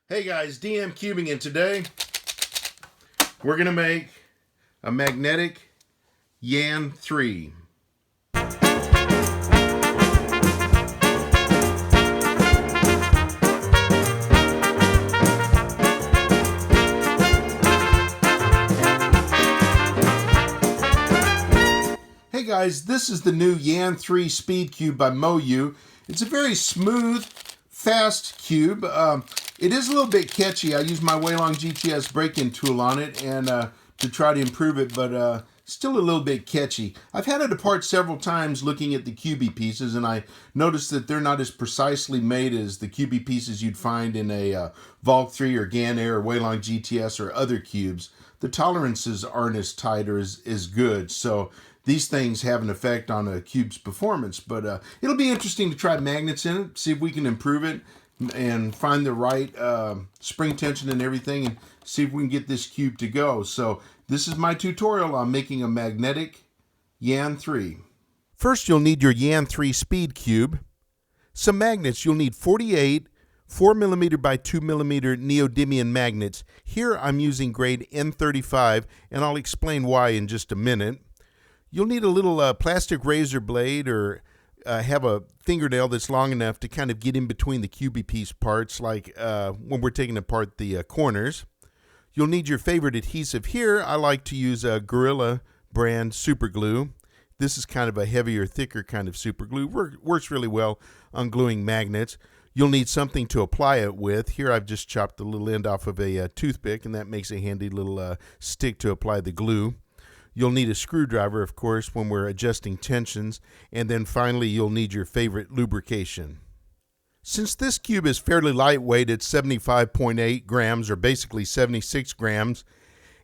Hey guys, DM Cubing, and today we're going to make a magnetic YAN3. Hey guys, this is the new YAN3 Speedcube by Moyu. It's a very smooth, fast cube. It is a little bit catchy. I used my YAN GTS break-in tool on it and to try to improve it, but still a little bit catchy. I've had it apart several times looking at the QB pieces, and I noticed that they're not as precisely made as the QB pieces you'd find in a Valk 3 or GAN Air or YAN GTS or other cubes. The tolerances aren't as tight or as good, so these things have an effect on a cube's performance. But it'll be interesting to try magnets in it, see if we can improve it and find the right spring tension and everything, and see if we can get this cube to go. So this is my tutorial on making a magnetic YAN3. First, you'll need your YAN3 Speedcube. Some magnets. You'll need 48 4mm by 2mm neodymium magnets. Here I'm using grade N35, and I'll explain why in just a minute. You'll need a little plastic razor blade, or have a fingernail that's long enough to kind of get in between the QB piece parts, like when we're taking apart the corners. You'll need your favorite adhesive. Here I like to use a Gorilla brand super glue. This is kind of a heavier, thicker kind of super glue. Works really well on gluing magnets. You'll need something to apply it with. Here I've just chopped the little end off of a toothpick, and that makes a handy little stick to apply the glue. You'll need a screwdriver, of course, when we're adjusting tensions. And then finally, you'll need your favorite lubrication. Since this cube is fairly lightweight at 75.8 grams, or basically 76 grams,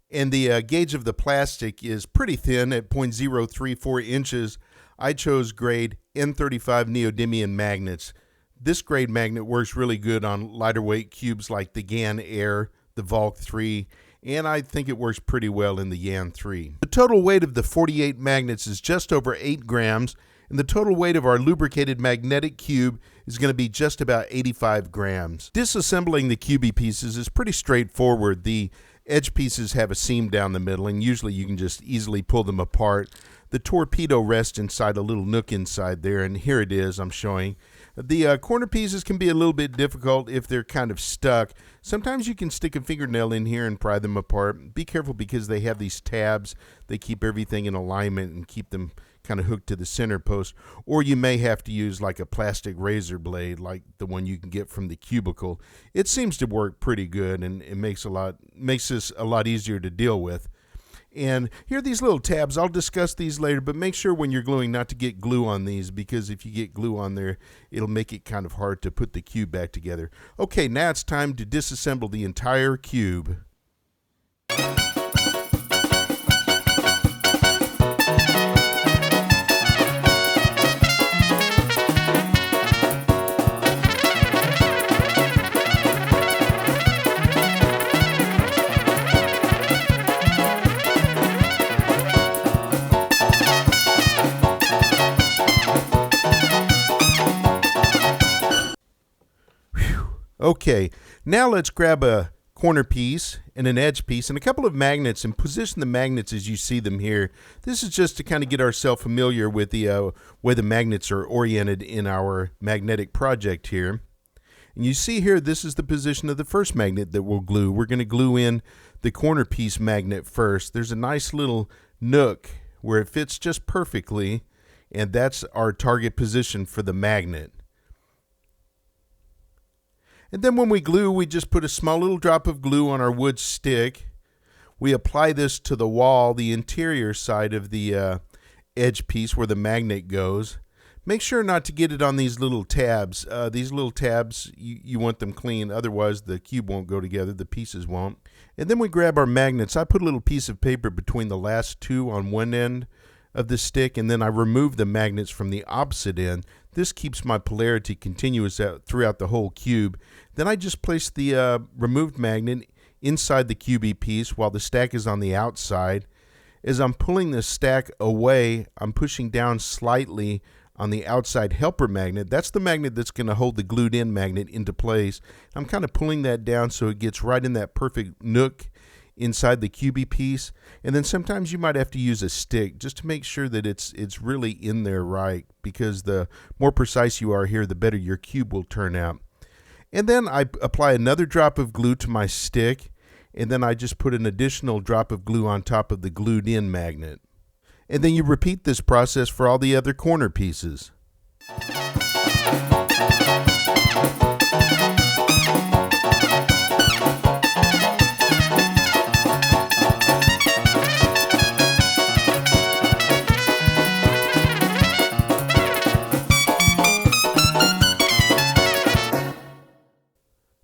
and the gauge of the plastic is pretty thin at 0.034 inches, I chose grade N35 neodymium magnets. This grade magnet works really good on lighter weight cubes like the GAN Air, the Valk 3, and I think it works pretty well in the YAN3. The total weight of the 48 magnets is just over 8 grams, and the total weight of our lubricated magnetic cube is going to be just about 85 grams. Disassembling the QB pieces is pretty straightforward. The edge pieces have a seam down the middle, and usually you can just easily pull them apart. The torpedo rests inside a little nook inside there, and here it is I'm showing. The corner pieces can be a little bit difficult if they're kind of stuck. Sometimes you can stick a fingernail in here and pry them apart. Be careful because they have these tabs. They keep everything in alignment and keep them kind of hooked to the center post. Or you may have to use like a plastic razor blade like the one you can get from the cubicle. It seems to work pretty good, and it makes this a lot easier to deal with. And here are these little tabs. I'll discuss these later, but make sure when you're gluing not to get glue on these, because if you get glue on there, it'll make it kind of hard to put the cube back together. Okay, now it's time to disassemble the entire cube. Okay, now let's grab a corner piece and an edge piece and a couple of magnets and position the magnets as you see them here. This is just to kind of get ourselves familiar with the way the magnets are oriented in our magnetic project here. And you see here, this is the position of the first magnet that we'll glue. We're going to glue in the corner piece magnet first. There's a nice little nook where it fits just perfectly, and that's our target position for the magnet. And then when we glue, we just put a small little drop of glue on our wood stick. We apply this to the wall, the interior side of the edge piece where the magnet goes. Make sure not to get it on these little tabs. These little tabs, you want them clean, otherwise the cube won't go together, the pieces won't. And then we grab our magnets. I put a little piece of paper between the last two on one end of the stick, and then I remove the magnets from the opposite end. This keeps my polarity continuous throughout the whole cube. Then I just place the removed magnet inside the QB piece while the stack is on the outside. As I'm pulling the stack away, I'm pushing down slightly on the outside helper magnet. That's the magnet that's going to hold the glued in magnet into place. I'm kind of pulling that down so it gets right in that perfect nook inside the cubey piece. And then sometimes you might have to use a stick just to make sure that it's really in there right, because the more precise you are here, the better your cube will turn out. And then I apply another drop of glue to my stick, and then I just put an additional drop of glue on top of the glued in magnet. And then you repeat this process for all the other corner pieces.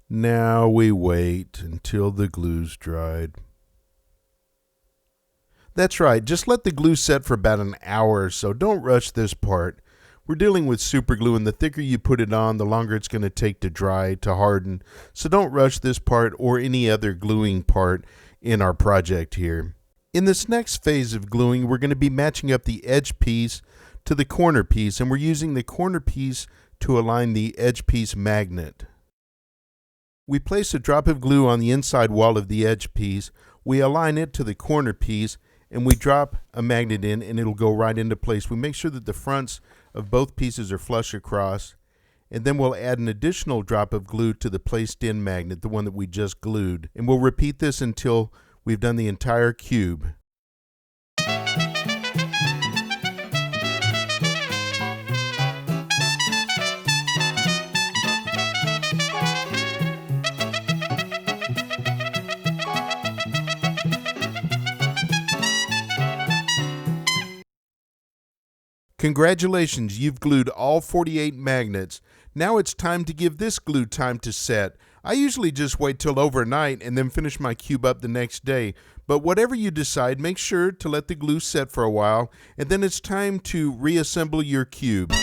Now we wait until the glue's dried. That's right, just let the glue set for about an hour or so. Don't rush this part. We're dealing with super glue, and the thicker you put it on, the longer it's going to take to dry, to harden. So don't rush this part or any other gluing part in our project here. In this next phase of gluing, we're going to be matching up the edge piece to the corner piece, and we're using the corner piece to align the edge piece magnet. We place a drop of glue on the inside wall of the edge piece, we align it to the corner piece, and we drop a magnet in and it'll go right into place. We make sure that the fronts of both pieces are flush across, and then we'll add an additional drop of glue to the placed in magnet, the one that we just glued. And we'll repeat this until we've done the entire cube. Congratulations, you've glued all 48 magnets. Now it's time to give this glue time to set. I usually just wait till overnight and then finish my cube up the next day. But whatever you decide, make sure to let the glue set for a while, and then it's time to reassemble your cube.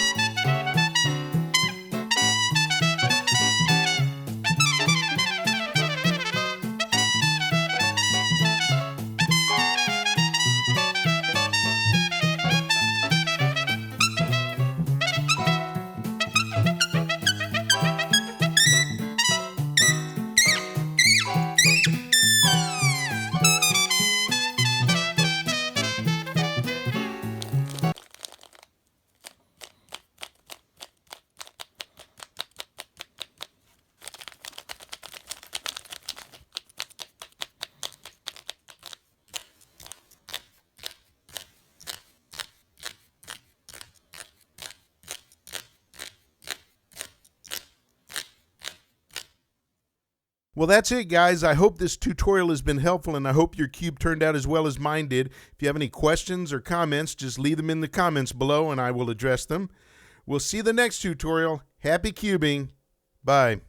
Well, that's it, guys. I hope this tutorial has been helpful, and I hope your cube turned out as well as mine did. If you have any questions or comments, just leave them in the comments below, and I will address them. We'll see you the next tutorial. Happy cubing. Bye.